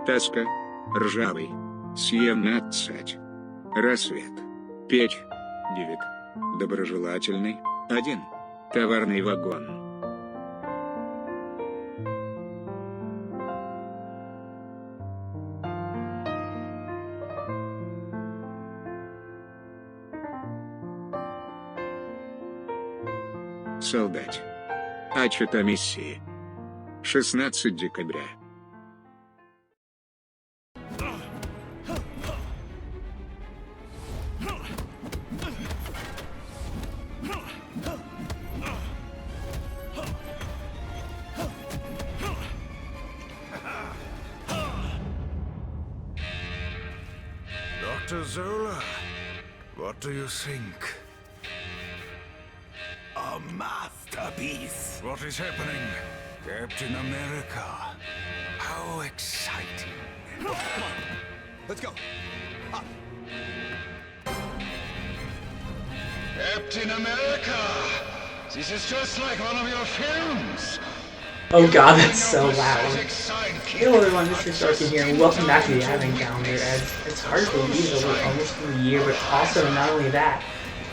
Тоска. Ржавый. 17. Рассвет. Печь. 9. Доброжелательный. 1. Товарный вагон. Солдат. Отчет о миссии. 16 декабря. Dr. Zola, what do you think? A masterpiece. What is happening? Captain America. How exciting. Come on, let's go. Up. Captain America! This is just like one of your films. Oh god, that's so loud. Hello everyone, this is Historican here, and welcome back to the Advent Calendar. As it's hard to believe that we're almost through the year, but also not only that,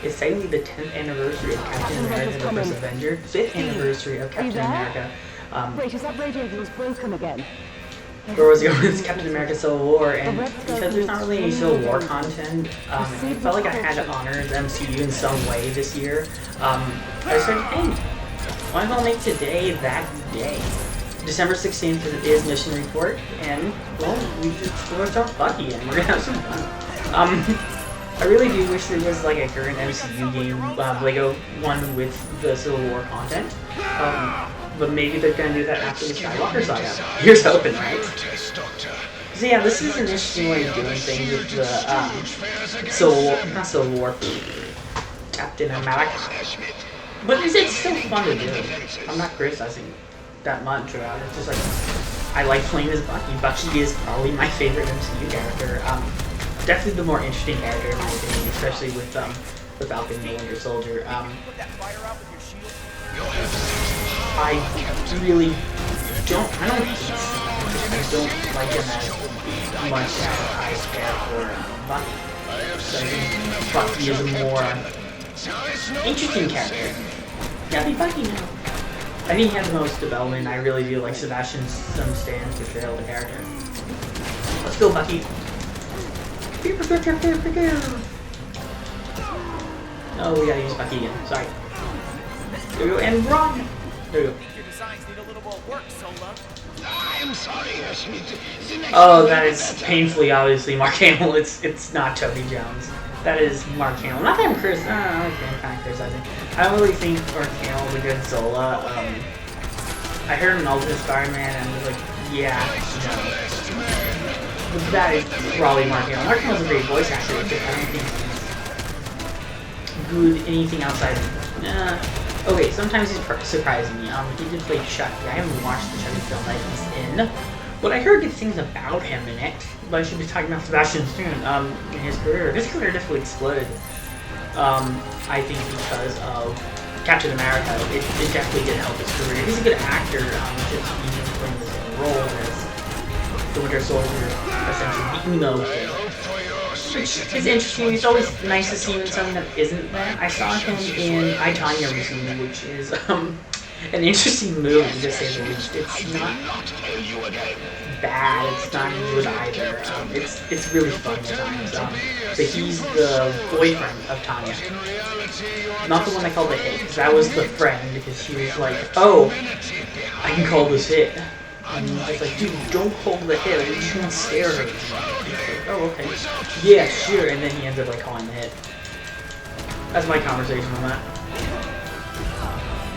it's technically the 10th anniversary of Captain America the First Avenger, 5th anniversary of Captain America. Wait, is that radiator was broken again? Where was going with Captain America Civil War, and because there's not really any Civil War content, I felt like I had to honor the MCU in some way this year. I said, hey, why don't I make today that day? December 16th is Mission Report, and, well, we're gonna talk Bucky, and we're gonna have some fun. I really do wish there was, like, a current MCU game, Lego one with the Civil War content. But maybe they're gonna do that after the Skywalker saga. Here's hoping, right? So yeah, this is an interesting way of doing things with the, not Civil War, Captain America. But it's still fun to do. I'm not criticizing that much about it. It's just like, I like playing as Bucky. Bucky is probably my favorite MCU character. Definitely the more interesting character in my opinion, especially with the Falcon and the Winter Soldier. I really don't like him as much as I care for Bucky. So I think Bucky is a more interesting character. Yeah, be Bucky now. I think he had the most development. I really do like Sebastian Stan's portrayal of the character. Let's go, Bucky. Oh, we gotta use Bucky again. Sorry. There we go, and run! There we go. Your designs need a little more work, Zola. I'm sorry, Oh, that is painfully obviously Mark Hamill. It's not Toby Jones. That is Mark Hamill. Not that I'm criticizing. I'm kind of criticizing. I don't really think Mark Hamill is a good Zola. I heard an Ultimate Spider-Man and was like, yeah, no. But that is probably Mark Hamill. Mark Hamill's a great voice actor, but I don't think he's good anything outside of okay, sometimes he's surprising me. He did play Chucky. I haven't watched the Chucky film that he's in, but I heard good things about him in it. But I should be talking about Sebastian Stan in his career. His career definitely exploded. I think because of Captain America, it definitely did help his career. He's a good actor. Just even playing the same role as the Winter Soldier, essentially the emo kid. Which is interesting. It's always nice to see him in something that isn't that. I saw him in I, Tonya recently, which is an interesting movie to say the least. It's not bad. It's not good either. It's really fun at times. But he's the boyfriend of Tonya, not the one I called the hit. Because that was the friend. Because she was like, "Oh, I can call this hit." And I was like, dude, don't call the hit. I just want to scare her. Like, oh, okay. Yeah, sure. And then he ends up like calling the hit. That's my conversation on that.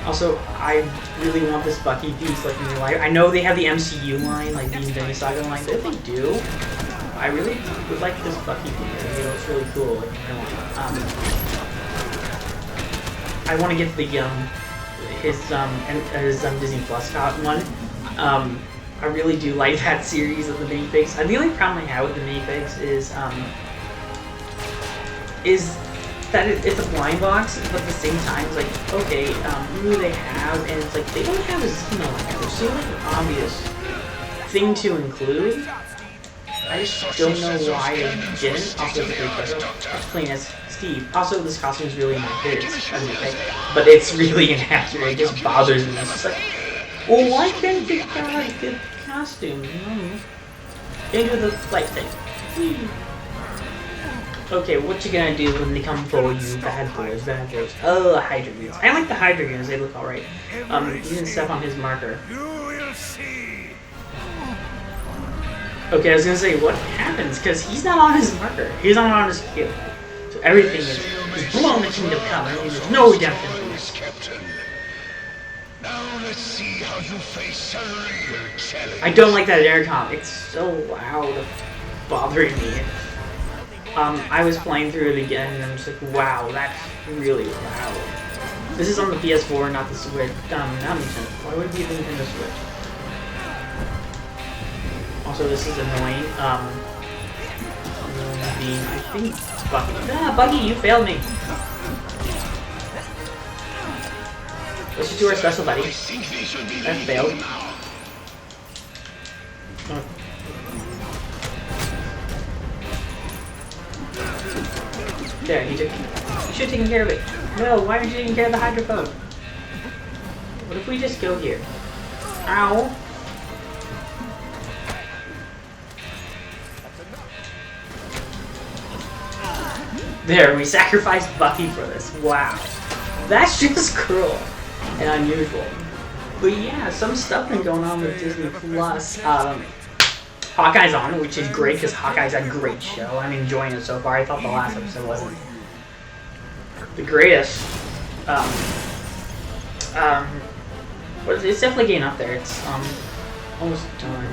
Also, I really want this Bucky piece like in real life. I know they have the MCU line, like the Infinity Saga line, but if they do, I really would like this Bucky piece. It looks really cool. Like, I want to get the his Disney Plus one. I really do like that series of the minifigs. The only problem I have with the minifigs is that it's a blind box, but at the same time, it's like, okay, who do they have? And it's like, they don't have a Xeno in there, which seems like an obvious thing to include. I just don't know why they didn't. Also, it's a great photo. It's playing as Steve. Also, this costume is really inaccurate. But it's really inaccurate. It just bothers me. It's just like, well, why can't you guys get costume? Into the flight thing. Okay, what you gonna do when they come for you, bad boys, bad girls? Oh, the Hydra goons. I like the Hydra goons. They look alright. You can step on his marker. Okay, I was gonna say, what happens? Because he's not on his marker. He's not on his field. So everything is blown the kingdom come. There's no redemption. Now let's see how you face a real challenge. I don't like that intercom. It's so loud, bothering me. I was playing through it again, and I'm just like, wow, that's really loud. This is on the PS4, not the Switch. Not Nintendo. Why would it be the Nintendo Switch? Also, this is annoying. I think Bucky. Ah, Bucky, you failed me. Let's just do our special, buddy. That failed. Oh. There, you should have taken care of it. No, why aren't you taking care of the hydrophone? What if we just go here? Ow! There, we sacrificed Bucky for this. Wow. That's just cruel and unusual. But yeah, some stuff been going on with Disney Plus. Hawkeye's on, which is great because Hawkeye's a great show. I'm enjoying it so far. I thought the last episode wasn't the greatest. But it's definitely getting up there. It's almost done.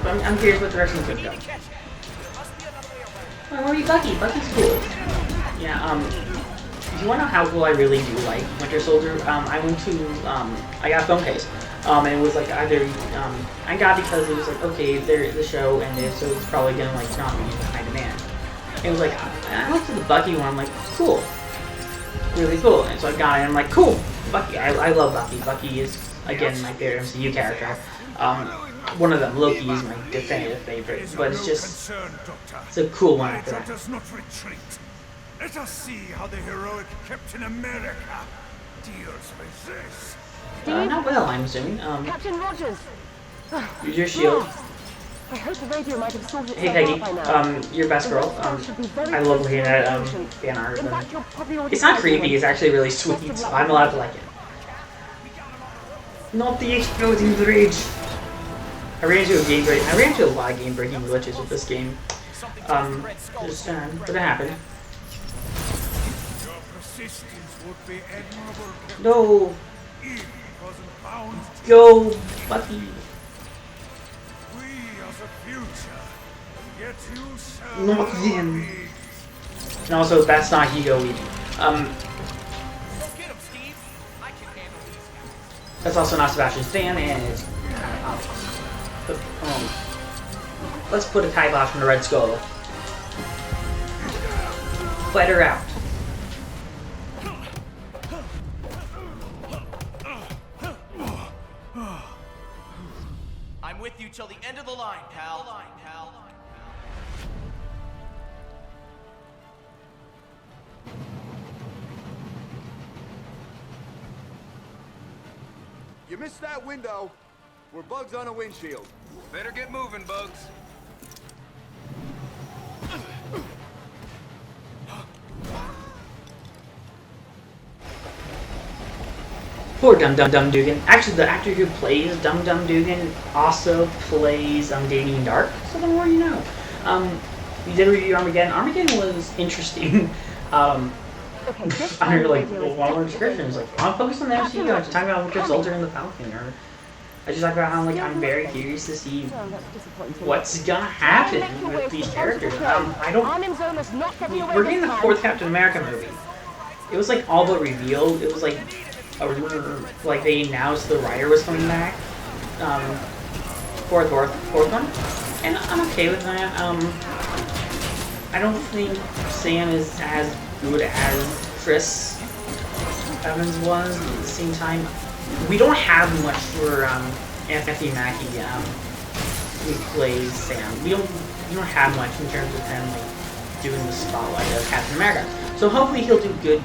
But I'm curious what direction it's gonna go. I want to be Bucky. Bucky's cool. Yeah. If you want to know how cool I really do like Winter Soldier, I went to I got a phone case. And it was like either I got because it was like, okay, the show ended, so it's probably gonna like not be high demand. And it was like I looked at the Bucky one, I'm like, cool, really cool. And so I got it, and I'm like, cool, Bucky. I love Bucky. Bucky is again my favorite MCU character. One of them, Loki, is my definitive favorite, but it's just it's a cool one after that. Let us not retreat. Let us see how the heroic Captain America deals with this. Not well, I'm assuming. Captain Rogers. Use your shield. I hope the radio might have sorted Hey Peggy, by now. your best girl. I love looking at fan art. In fact, you're probably already It's not creepy. It's actually really sweet. So I'm allowed to like it. Not the exploding bridge. I ran into a lot of game-breaking glitches with this game. Just but it happened. No. Go, Bucky. Not him. And also, that's not Hugo Weaving. That's also not Sebastian Stan, and it's let's put a kibosh on the Red Skull. Let her out. I'm with you till the end of the line, pal. You missed that window. We're bugs on a windshield. Better get moving, Bugs. Poor Dum Dugan. Actually, the actor who plays Dum Dugan also plays Damien Dark. So the more you know. We did review Armageddon. Armageddon was interesting. Under like one of our descriptions, like I'm focused on the MCU. I just talk about Winter Soldier and the Falcon, or I just talk about how like I'm very curious to see what's gonna happen with these characters. I don't. We're getting the 4th Captain America movie. It was like all but revealed. It was like a rumor, like they announced the writer was coming back. Fourth one, and I'm okay with that. I don't think Sam is as good as Chris Evans was. At the same time, we don't have much for Anthony Mackie who plays Sam. We don't have much in terms of him like doing the spotlight of Captain America. So hopefully he'll do good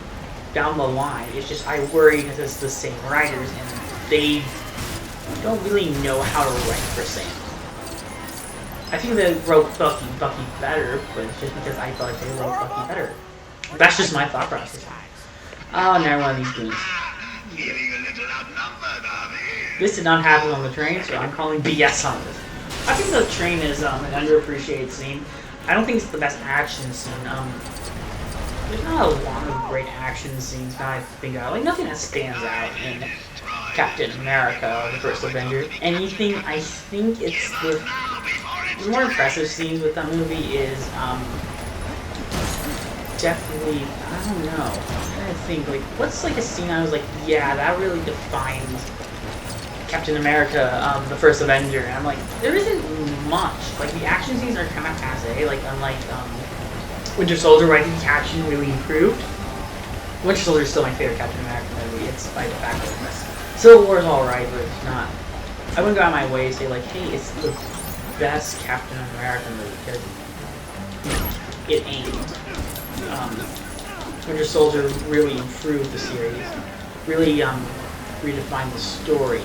down the line. It's just I worry that it's the same writers and they don't really know how to write for Sam. I think they wrote Bucky better, but it's just because I thought they wrote Bucky better. That's just my thought process. Oh, now one of these goons. This did not happen on the train, so I'm calling BS on this. I think the train is an underappreciated scene. I don't think it's the best action scene. There's not a lot of great action scenes that I think of. Like, nothing that stands out in Captain America, the First Avenger. Anything, I think it's the more impressive scenes with that movie is, definitely, I don't know. I'm trying to think, like, what's like a scene I was like, yeah, that really defines Captain America, the First Avenger. And I'm like, there isn't much. Like, the action scenes are kind of passe, like, unlike, Winter Soldier, where I think the action really improved. Winter Soldier is still my favorite Captain America movie. It's by de facto the best. Civil War is alright, but it's not. I wouldn't go out of my way to say, like, hey, it's the best Captain America movie, because it ain't. Winter Soldier really improved the series, really redefined the story,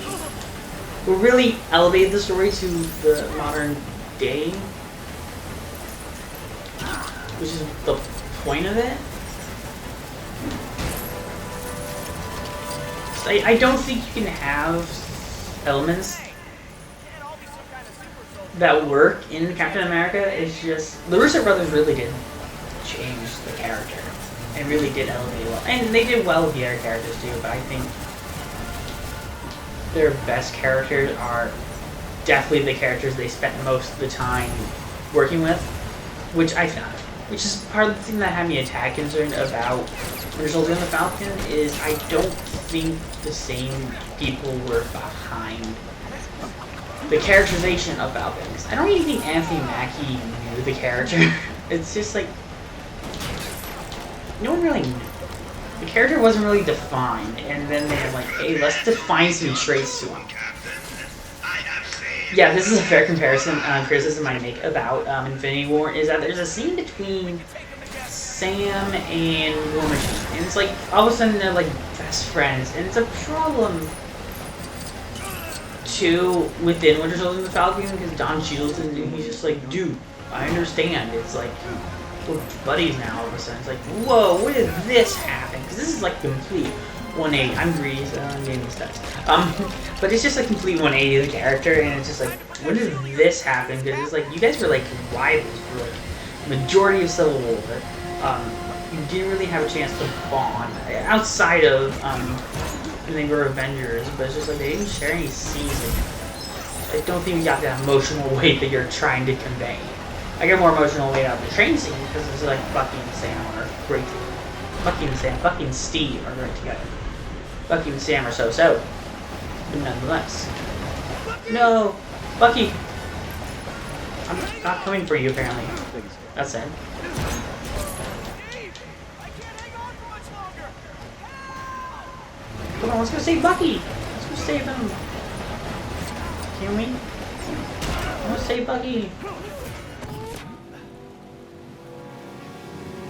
but really elevated the story to the modern day, which is the point of it. I don't think you can have elements that work in Captain America. It's just the Russo brothers really did change the character and really did elevate well, and they did well with the other characters too. But I think their best characters are definitely the characters they spent most of the time working with, which I found. Which is part of the thing that had me a tad concerned about Winter Soldier and the Falcon is I don't think the same people were behind the characterization of Falcons. I don't even think Anthony Mackie knew the character. It's just like no one really knew. The character wasn't really defined, and then they had like, hey, let's define some traits to him. Yeah, this is a fair comparison. Criticism I make about Infinity War is that there's a scene between Sam and War Machine, and it's like all of a sudden they're like best friends, and it's a problem too within Winter Soldier and the Falcon because Don Cheadle's and he's just like, dude, I understand. It's like we're buddies now. All of a sudden, it's like, whoa, where did this happen? Because this is like complete 180. I'm greedy, so I'm getting these stats. But it's just a complete 180 of the character, and it's just like, when did this happen? Because it's like, you guys were like rivals for like the majority of Civil War. You didn't really have a chance to bond outside of when they were Avengers, but it's just like they didn't share any scenes. I don't think we got that emotional weight that you're trying to convey. I get more emotional weight out of the train scene because it's like Bucky and Sam are great together. Bucky and Steve are great together. Bucky and Sam are so-so, but nonetheless. No, Bucky! I'm not coming for you, apparently. That's it. Come on, let's go save Bucky! Let's go save him! Can we? Let's save Bucky!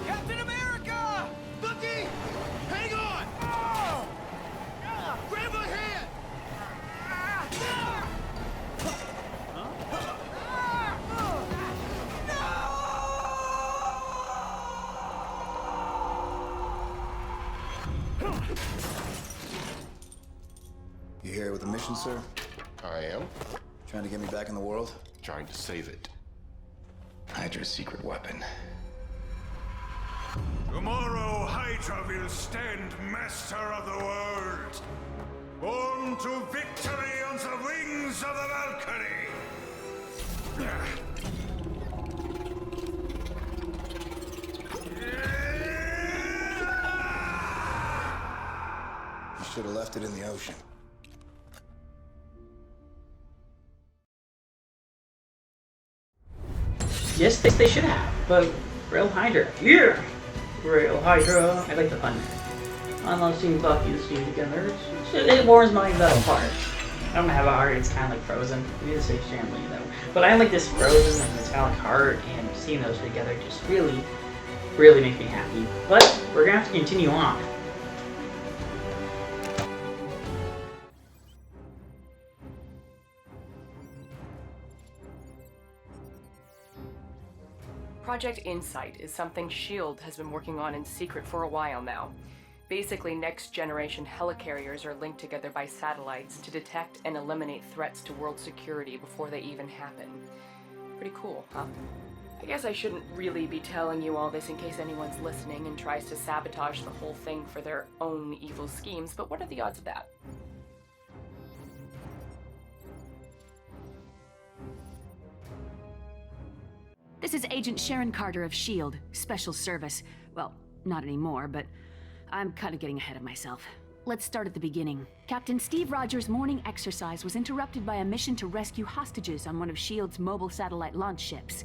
Captain America! Bucky! Hang on! Oh! Grab my hand! You here with a mission, sir? I am Trying to get me back in the world? trying to save it. Hydra's secret weapon. Tomorrow, Hydra will stand master of the world. Born to victory on the wings of the Valkyrie. You should have left it in the ocean. Yes, they should have, but Real Hydra. Yeah! Real Hydra. I like the pun. I love seeing Bucky and Steve together. It warms my metal apart. I don't have a heart, it's kind of like frozen. It is extremely though. But I like this frozen and metallic heart, and seeing those together just really, really makes me happy. But we're gonna have to continue on. Project Insight is something S.H.I.E.L.D. has been working on in secret for a while now. Basically, next-generation helicarriers are linked together by satellites to detect and eliminate threats to world security before they even happen. Pretty cool, huh? I guess I shouldn't really be telling you all this in case anyone's listening and tries to sabotage the whole thing for their own evil schemes, but what are the odds of that? This is Agent Sharon Carter of S.H.I.E.L.D., Special Service. Well, not anymore, but I'm kind of getting ahead of myself. Let's start at the beginning. Captain Steve Rogers' morning exercise was interrupted by a mission to rescue hostages on one of S.H.I.E.L.D.'s mobile satellite launch ships.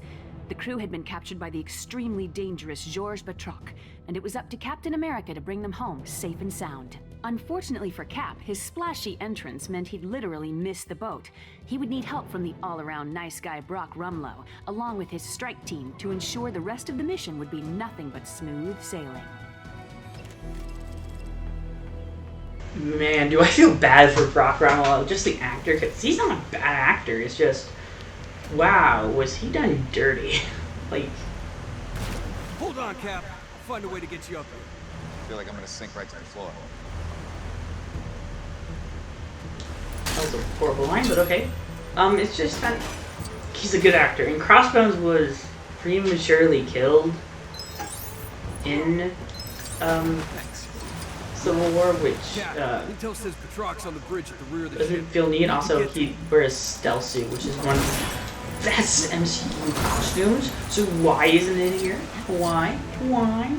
The crew had been captured by the extremely dangerous Georges Batroc, and it was up to Captain America to bring them home safe and sound. Unfortunately for Cap, his splashy entrance meant he'd literally miss the boat. He would need help from the all-around nice guy Brock Rumlow, along with his strike team, to ensure the rest of the mission would be nothing but smooth sailing. Man, do I feel bad for Brock Rumlow, just the actor, because he's not a bad actor, it's just, wow, was he done dirty? Like... Hold on, Cap. I'll find a way to get you up here. I feel like I'm gonna sink right to the floor. That was a horrible line, but okay. It's just that he's a good actor, and Crossbones was prematurely killed in, Civil War, which, Intel says Batroc's on the bridge at the rear of the doesn't ship. feel neat. Also, he wears a stealth suit, which is one of the best MCU costumes. So why isn't it here? Why? Why?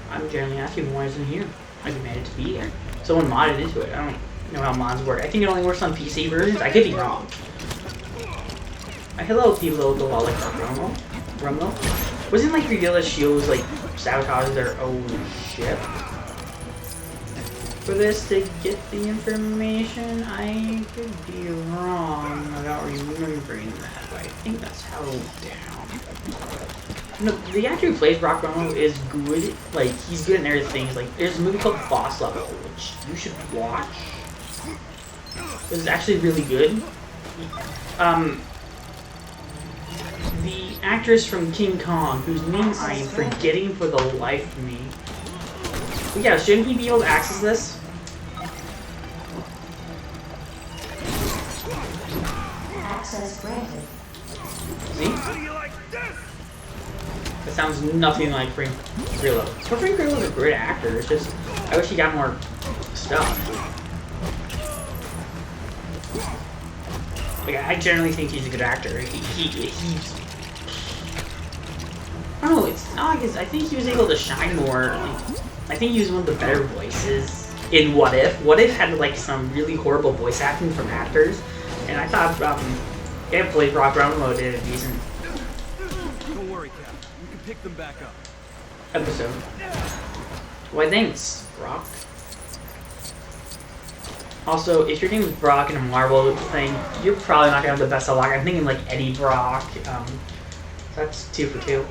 I'm generally asking why isn't it here? I demanded to be here. Someone modded into it. I don't know how mods work. I think it only works on PC versions. I could be wrong. Hello, people of the law, like Rumlow. Wasn't like revealed that S.H.I.E.L.D. was like sabotage their own ship for this to get the information? I could be wrong about remembering that, but I think that's held down. No, the actor who plays Brock Rumlow is good. Like, he's good in other things. Like, there's a movie called Boss Level, which you should watch. It's actually really good. The actress from King Kong, whose name I am forgetting for the life of me. But yeah, shouldn't he be able to access this? Access granted. See? How do you like this? That sounds nothing like Frank Grillo. But Frank Grillo's a great actor, it's just, I wish he got more stuff. Like, I generally think he's a good actor. He's... I don't know, it's not, I think he was able to shine more. Like, I think he was one of the better voices in What If. What If had, like, some really horrible voice acting from actors. And I thought, yeah, played Brock Rumlow did a decent Don't worry, Cap. We can pick them back up. episode. Why thanks, Brock. Also, if your name is Brock in a Marvel thing, you're probably not gonna have the best of luck. I'm thinking like Eddie Brock. That's 2 for 2.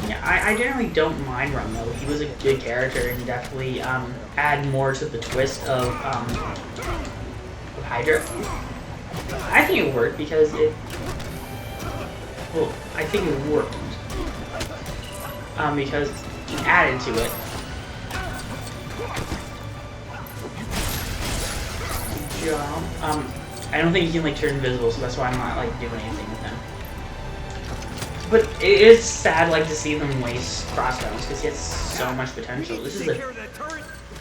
Yeah, I generally don't mind Rumlow. He was a good character and definitely add more to the twist of Hydra. I think it worked because it. Well, I think it worked because he added to it. Job. I don't think he can like turn invisible, so that's why I'm not like doing anything with him. But it is sad like to see them waste Crossbones because he has so much potential. This is a.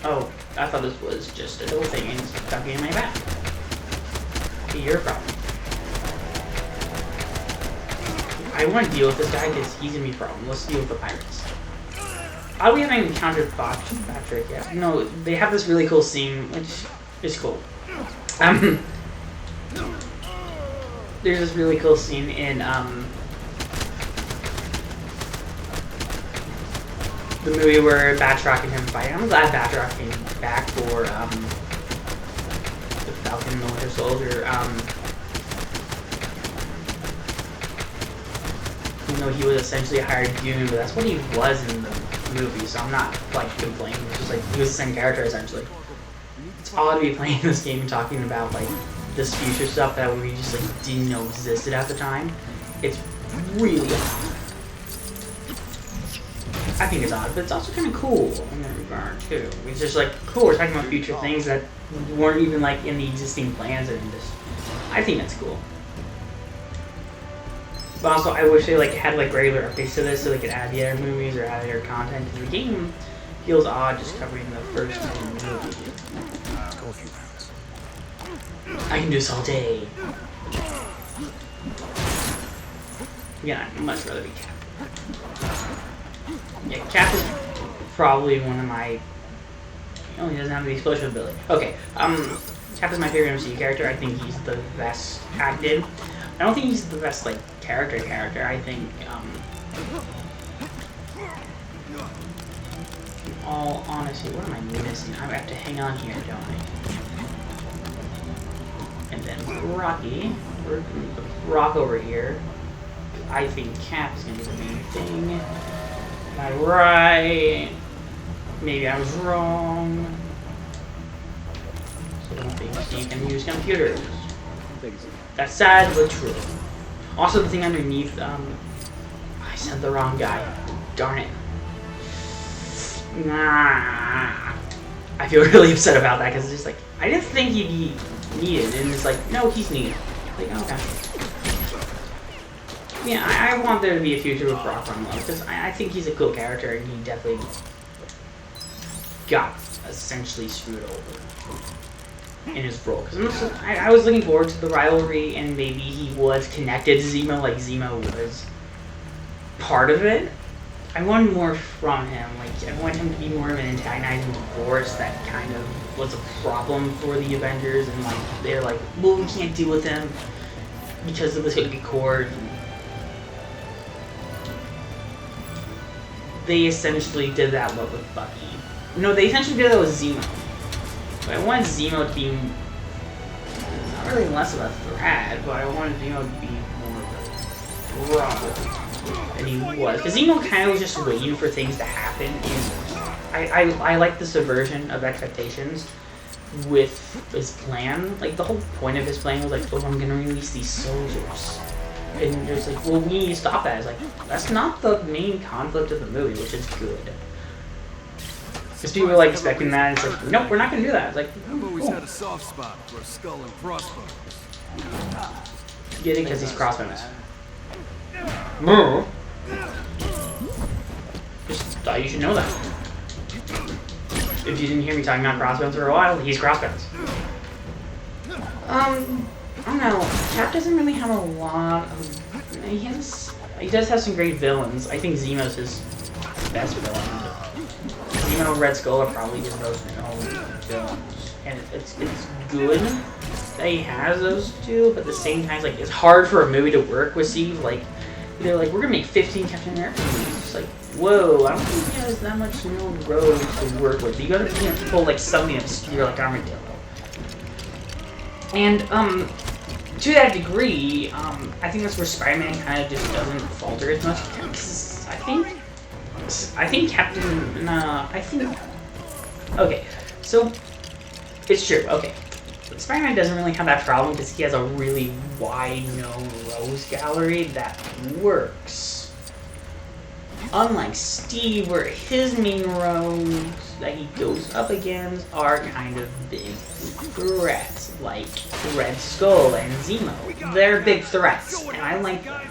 Oh, I thought this was just a little thing and it's stuck in my back. Be your problem. I want to deal with this guy because he's gonna be a problem. Let's deal with the pirates. We haven't encountered Patrick yet. No, they have this really cool scene, which is cool. There's this really cool scene in the the movie where Batroc and him fight. I'm glad Batroc came back for the Falcon and the Winter Soldier. Even though he was essentially a hired goon, but that's what he was in the movie, so I'm not like complaining. It's just like he was the same character essentially. It's odd to be playing this game and talking about like this future stuff that we just like didn't know existed at the time. It's really odd. I think it's odd, but it's also kind of cool in that regard too. It's just like cool. We're talking about future things that weren't even like in the existing plans, and just I think that's cool. But also, I wish they like had like regular updates to this so they could add the other movies or add other content. Because the game feels odd just covering the first movie. I can do this all day. Yeah, I'd much rather be Cap. Yeah, Cap is probably one of my. Oh, he doesn't have the explosion ability. Okay, Cap is my favorite MCU character. I think he's the best acted. I don't think he's the best like character. I think in all honesty, what am I missing? I have to hang on here, don't I? And then Rocky, we're gonna put Rock over here. I think Cap is gonna be the main thing. Am I right? Maybe I was wrong. So I don't think Steve can use computers. That's sad, but true. Also, the thing underneath, I sent the wrong guy. Darn it. Nah. I feel really upset about that because it's just like, I didn't think he'd be needed, and it's like, no, he's needed. Like, okay. Yeah, I want there to be a future with Brock Rumlow because I think he's a cool character, and he definitely got essentially screwed over in his role. Because I was looking forward to the rivalry, and maybe he was connected to Zemo, like Zemo was part of it. I wanted more from him. Like, I want him to be more of an antagonizing force that kind of was a problem for the Avengers, and like they're like, well, we can't deal with him because of the Soviet Accord. They essentially did that with Bucky. No, they essentially did that with Zemo. But I wanted Zemo to be not really less of a threat, but I wanted Zemo to be more of a problem than he was. Because Zemo kind of was just waiting for things to happen. And I like the subversion of expectations with his plan. Like, the whole point of his plan was like, oh, I'm going to release these soldiers. And there's like, well, we need to stop that. It's like, that's not the main conflict of the movie, which is good. Because people were like expecting that, and it's like, nope, we're not going to do that. It's like, I've always had a soft spot for a skull and crossbones. Get it? Because he's crossbones. No. Just thought you should know that. If you didn't hear me talking about crossbones for a while, he's crossbones. I don't know. Cap doesn't really have a lot of. He does have some great villains. I think Zemo's his best villain. Zemo and Red Skull are probably his most known villains, and it's good that he has those two. But at the same time, like, it's hard for a movie to work with Steve. Like, they're like, we're gonna make 15 Captain America movies. It's like, whoa, I don't think he has that much known road to work with. You gotta pull like something obscure like Armadillo. And to that degree, I think that's where Spider-Man kind of just doesn't falter as much. I think Captain. Okay, so it's true. Okay, Spider-Man doesn't really have that problem because he has a really wide-known rose gallery that works. Unlike Steve, where his main rogues that he goes up against are kind of big threats, like Red Skull and Zemo. They're big threats, and I like them.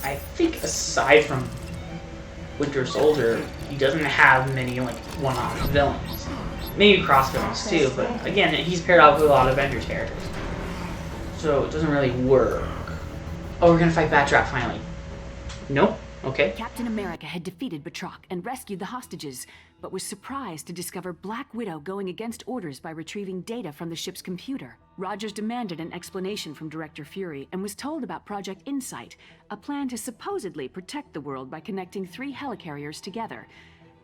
I think aside from Winter Soldier, he doesn't have many like one-off villains. Maybe cross-villains too, but again, he's paired up with a lot of Avengers characters. So it doesn't really work. Oh, we're gonna fight Batroc finally. Nope. Okay. Captain America had defeated Batroc and rescued the hostages, but was surprised to discover Black Widow going against orders by retrieving data from the ship's computer. Rogers demanded an explanation from Director Fury and was told about Project Insight, a plan to supposedly protect the world by connecting 3 helicarriers together.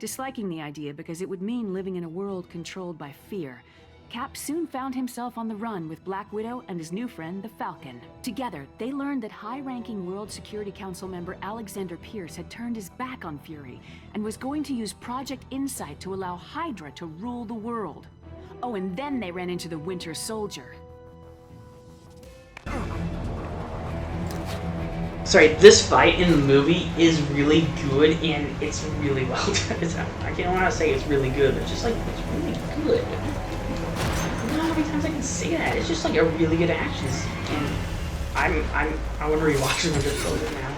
Disliking the idea because it would mean living in a world controlled by fear, Cap soon found himself on the run with Black Widow and his new friend, the Falcon. Together, they learned that high-ranking World Security Council member Alexander Pierce had turned his back on Fury and was going to use Project Insight to allow Hydra to rule the world. Oh, and then they ran into the Winter Soldier. Sorry, this fight in the movie is really good and it's really well done. I can't want to say it's really good, but just like it's really good. I don't know how many times I can say that. It's just like a really good action scene, and I want to rewatch the Winter Soldier now.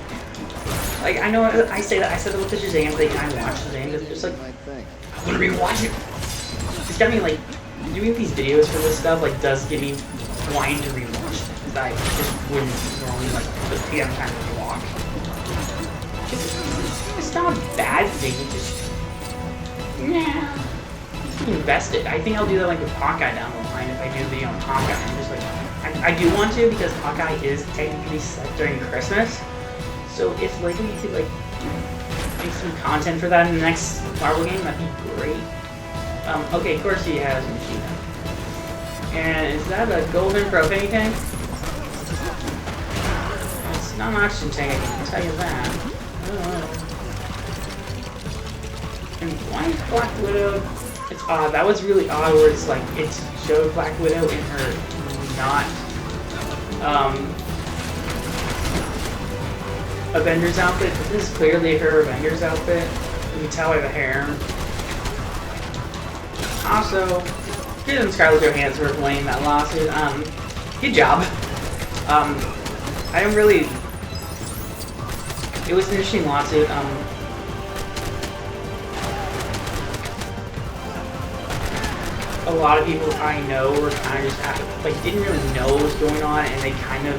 Like I know I say that I said that with the Shazam thing, and I watched Shazam because it's just like I want to rewatch it. It's got me like doing these videos for this stuff like does give me wanting to rewatch things that I just wouldn't normally like put the time to walk. It's not a bad thing. It's just invested. I think I'll do that like with Hawkeye down the line if I do a video on Hawkeye. I'm just like I do want to because Hawkeye is technically set during Christmas. So if like we could like make some content for that in the next Marvel game, that'd be great. Okay, of course he has a machine gun. And is that a golden propane tank? It's not an oxygen tank, I can tell you that. And why is Black Widow? It's odd. That was really odd where it's like it showed Black Widow in her not Avengers outfit, but this is clearly her Avengers outfit. You can tell by the hair. Also, good on Scarlett Johansson for playing that lawsuit. Good job. I don't really. It was an interesting lawsuit. A lot of people I know were kind of just like didn't really know what was going on, and they kind of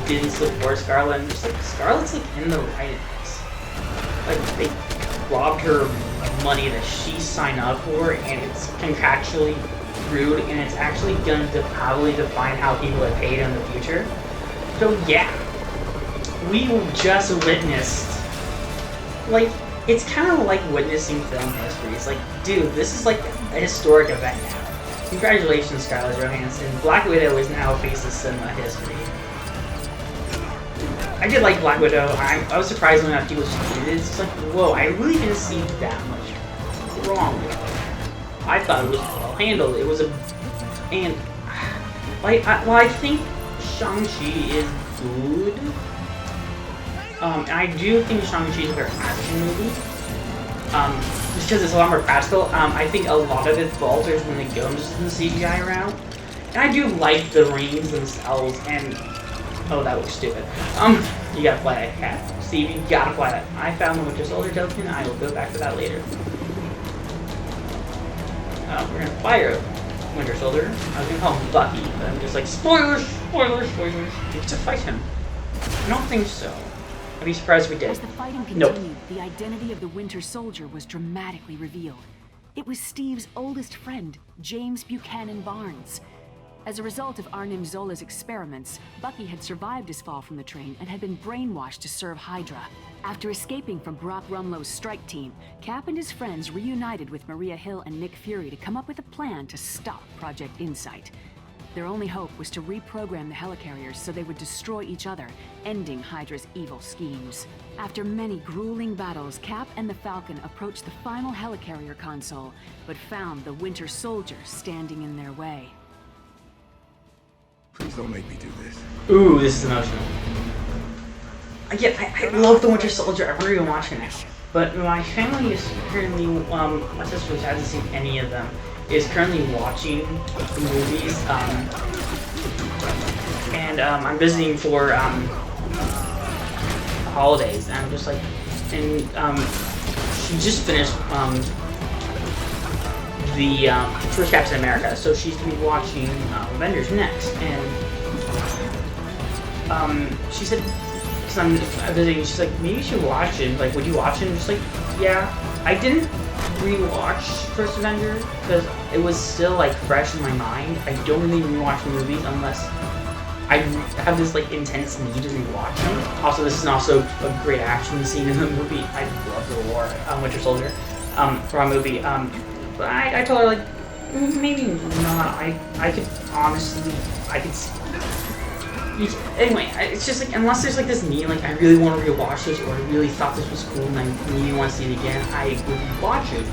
didn't support Scarlett. And just like Scarlett's like in the right in this. Like they robbed her money that she signed up for, and it's contractually rude, and it's actually going to probably define how people are paid in the future. So yeah, we just witnessed, like, it's kind of like witnessing film history. It's like, dude, this is like a historic event now. Congratulations, Scarlett Johansson. Black Widow is now a face of cinema history. I did like Black Widow. I was surprised when people just hated it. It's just like, whoa, I really didn't see that much wrong with it. I thought it was well handled. It was and like, I think Shang-Chi is good. And I do think Shang-Chi is a better action movie. Just because it's a lot more practical. I think a lot of it falters when they go into the CGI route. And I do like the rings themselves, and oh, that looks stupid. You gotta fly that cat. Steve, you gotta fly that. I found the Winter Soldier token. I will go back to that later. We're gonna fire Winter Soldier. I was gonna call him Bucky, but I'm just like, spoilers, spoilers, spoilers. We have to fight him. I don't think so. I'd be surprised if we did. As the fighting continued, the identity of the Winter Soldier was dramatically revealed. It was Steve's oldest friend, James Buchanan Barnes. As a result of Arnim Zola's experiments, Bucky had survived his fall from the train and had been brainwashed to serve Hydra. After escaping from Brock Rumlow's strike team, Cap and his friends reunited with Maria Hill and Nick Fury to come up with a plan to stop Project Insight. Their only hope was to reprogram the helicarriers so they would destroy each other, ending Hydra's evil schemes. After many grueling battles, Cap and the Falcon approached the final helicarrier console, but found the Winter Soldier standing in their way. Please don't make me do this. Ooh, this is emotional. I love the Winter Soldier. I remember even watching it. But my family is currently, my sister which hasn't seen any of them, is currently watching the movies. And I'm visiting for holidays. And I'm just like, and she just finished the first Captain America, so she's gonna be watching Avengers next. And she said, because I'm visiting, she's like, maybe you should watch it. Like, would you watch it? And I'm just like, yeah. I didn't rewatch First Avenger because it was still like fresh in my mind. I don't really rewatch movies unless I have this like intense need to rewatch them. Also, this is also a great action scene in the movie. I love the war, Winter Soldier, for a movie. But I told her like, maybe not. I could honestly, anyway, it's just like, unless there's like this need, like I really want to rewatch this, or I really thought this was cool and I really want to see it again, I would watch it.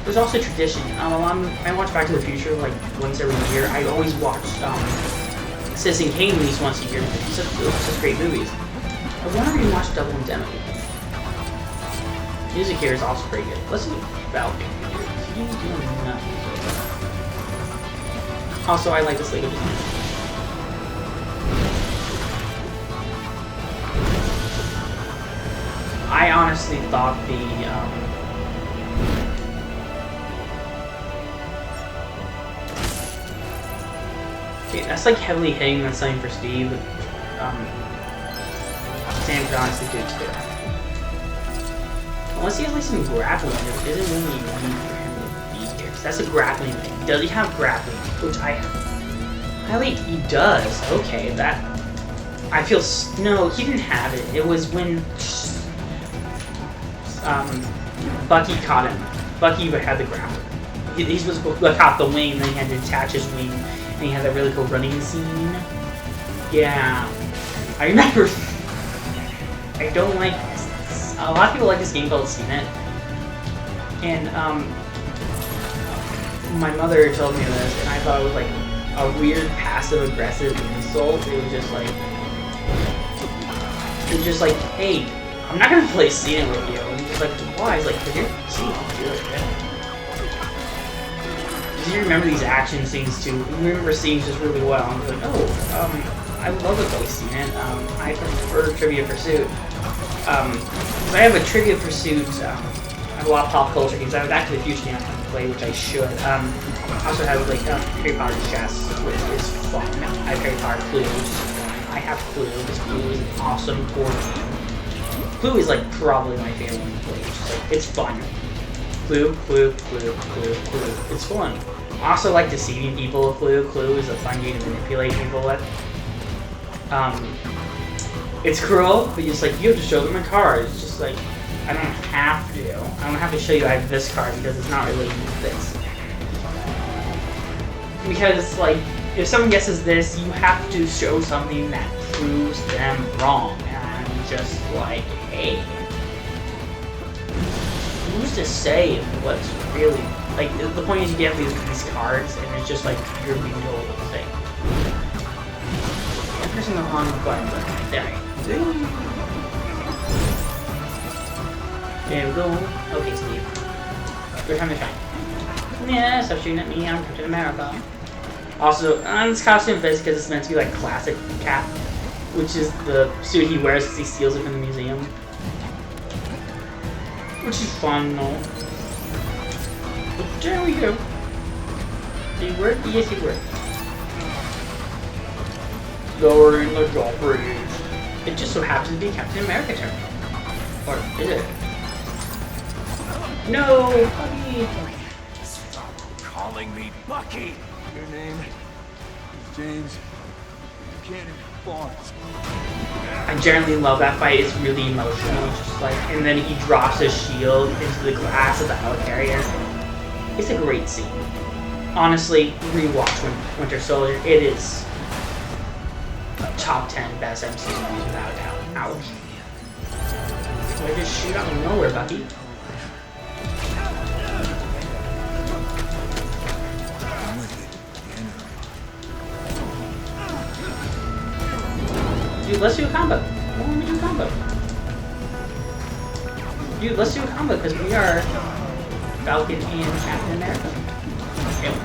There's also tradition. I watch Back to the Future like once every year. I always watch Citizen Kane at least once a year. Those are such great movies. I want to rewatch Double Indemnity. Music here is also pretty good. Let's see Falcon. He's doing nothing. Also, I like this Lego Disney. I honestly thought the okay, that's like heavily hitting on something for Steve, but Sam could honestly do it too. Unless he has like some grappling, there isn't really need for him to be here. Cause that's a grappling thing. Does he have grappling? Which I he does. Okay, that I feel no, he didn't have it. It was when Bucky caught him. Bucky had the grapple. He was supposed to caught the wing, and then he had to attach his wing, and he had that really cool running scene. Yeah, I remember. I don't like. A lot of people like this game called Seen It, and my mother told me this, and I thought it was like a weird passive-aggressive insult. It was just like, hey, I'm not gonna play Seen It with you. And he's like, why? He's like, cause you're Seen It, really good. Do you remember these action scenes too? You remember scenes just really well. I was like, oh, I love it play Seen It. I prefer Trivia Pursuit. Because I have a Trivia Pursuit. I have a lot of pop culture games. I have Back to the Future game I can play, which I should. I also have like Harry Potter Chess, which is fun. I have Harry Potter Clue, which is fun. I have Clue. This Clue is an awesome board game. Clue is like probably my favorite one to play. Like, it's fun. Clue. It's fun. I also like deceiving people with Clue. Clue is a fun game to manipulate people with. It's cruel, but it's like you have to show them a card. It's just like I don't have to. I don't have to show you I have this card because it's not related to this. Because like if someone guesses this, you have to show something that proves them wrong. And I'm just like, hey, who's to say what's really like? The point is you get these cards, and it's just like you're being told a thing. I'm pressing the wrong button, but there we go. There we go. Okay, Steve. Your time to shine. Yeah, stop shooting at me. I'm Captain America. Also, this costume fits because it's meant to be like classic Cap, which is the suit he wears because he steals it from the museum. Which is fun, though. But there we go. Did it work? Yes, it worked. Lowering the drawbridge. It just so happens to be Captain America turn. Or is it? No, Bucky! Stop calling me Bucky! Your name is James Buchanan Barnes. I generally love that fight. It's really emotional. Just like, and then he drops his shield into the glass of the helicarrier. It's a great scene. Honestly, rewatch Winter Soldier. It is top 10 best MCU movies without a doubt. Ouch. I just shoot out of nowhere, Bucky. Dude, let's do a combo. Why don't we do a combo? Dude, let's do a combo because we are Falcon and Captain America. Anyway,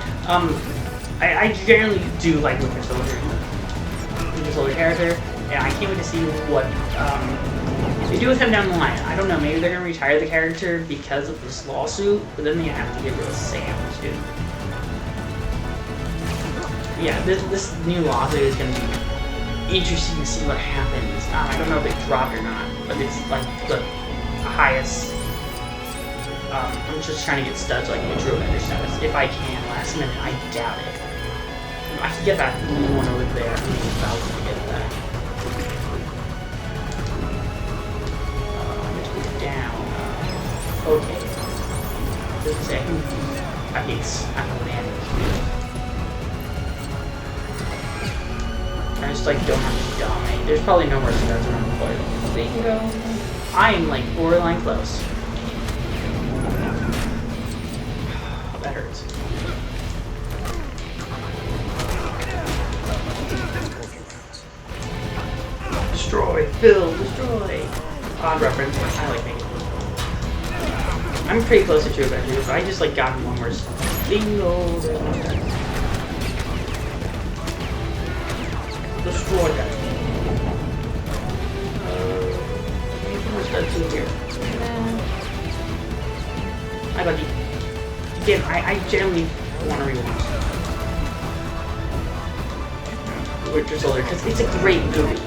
I generally do like Winter Soldier character, and I can't wait to see what they do with him down the line. I don't know, maybe they're gonna retire the character because of this lawsuit, but then they have to get rid of Sam too. Yeah, this new lawsuit is gonna be interesting to see what happens. I don't know if it dropped or not, but it's like the highest. I'm just trying to get studs so I can get true Avenger status. If I can, last minute, I doubt it. I can get that one over there. I'm about to get that. I'm gonna go down. Okay. Just a second. I can land. I just like don't have to dominate. There's probably no more studs around the place. Bingo. I am like borderline close. That hurts. Destroy, fill, destroy. Odd reference. I like making it. I'm pretty close to True Avengers, but I just like got one more. Bingo. Destroy that. Anything more studs in here? Hi, buddy. Again, I generally want to rewatch Winter Soldier because it's a great movie.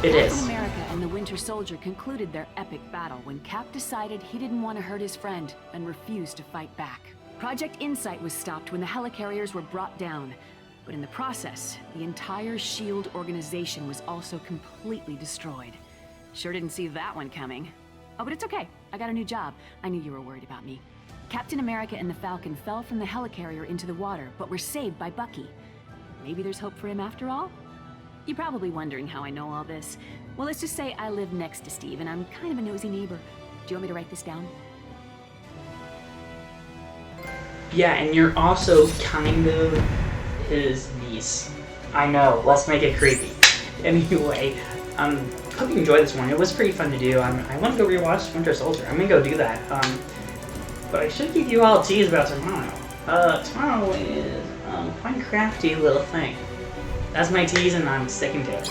It is. Captain America and the Winter Soldier concluded their epic battle when Cap decided he didn't want to hurt his friend and refused to fight back. Project Insight was stopped when the helicarriers were brought down, but in the process, the entire S.H.I.E.L.D. organization was also completely destroyed. Sure didn't see that one coming. Oh, but it's okay. I got a new job. I knew you were worried about me. Captain America and the Falcon fell from the helicarrier into the water, but were saved by Bucky. Maybe there's hope for him after all? You're probably wondering how I know all this. Well, let's just say I live next to Steve, and I'm kind of a nosy neighbor. Do you want me to write this down? Yeah, and you're also kind of his niece. I know, let's make it creepy. Anyway, hope you enjoyed this one. It was pretty fun to do. I want to go rewatch Winter Soldier. I'm gonna go do that. But I should give you all a tease about tomorrow. Tomorrow is quite a crafty little thing. That's my tease, and I'm sticking to it.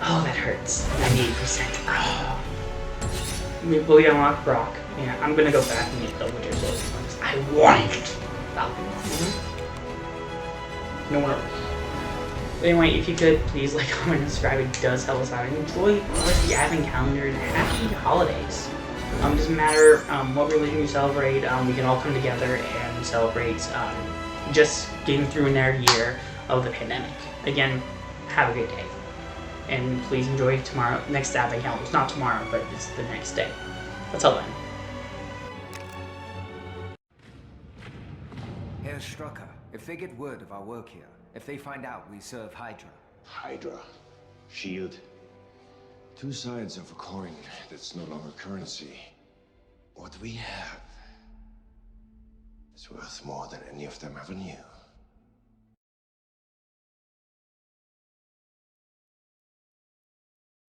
Oh, that hurts. 98%. Oh. We unlock Brock. Yeah, I'm gonna go back and get the Winter Soldier ones. I want it. Falcon. No one else. Anyway, if you could, please like, comment, and subscribe. It does help us out. Enjoy the advent calendar and happy holidays. It doesn't matter what religion you celebrate. We can all come together and celebrate just getting through another year of the pandemic. Again, have a good day. And please enjoy tomorrow. Next advent calendar. It's not tomorrow, but it's the next day. That's all then. Herr Strucker, if they get word of our work here, if they find out we serve Hydra. Hydra. S.H.I.E.L.D. Two sides of a coin that's no longer currency. What we have is worth more than any of them ever knew.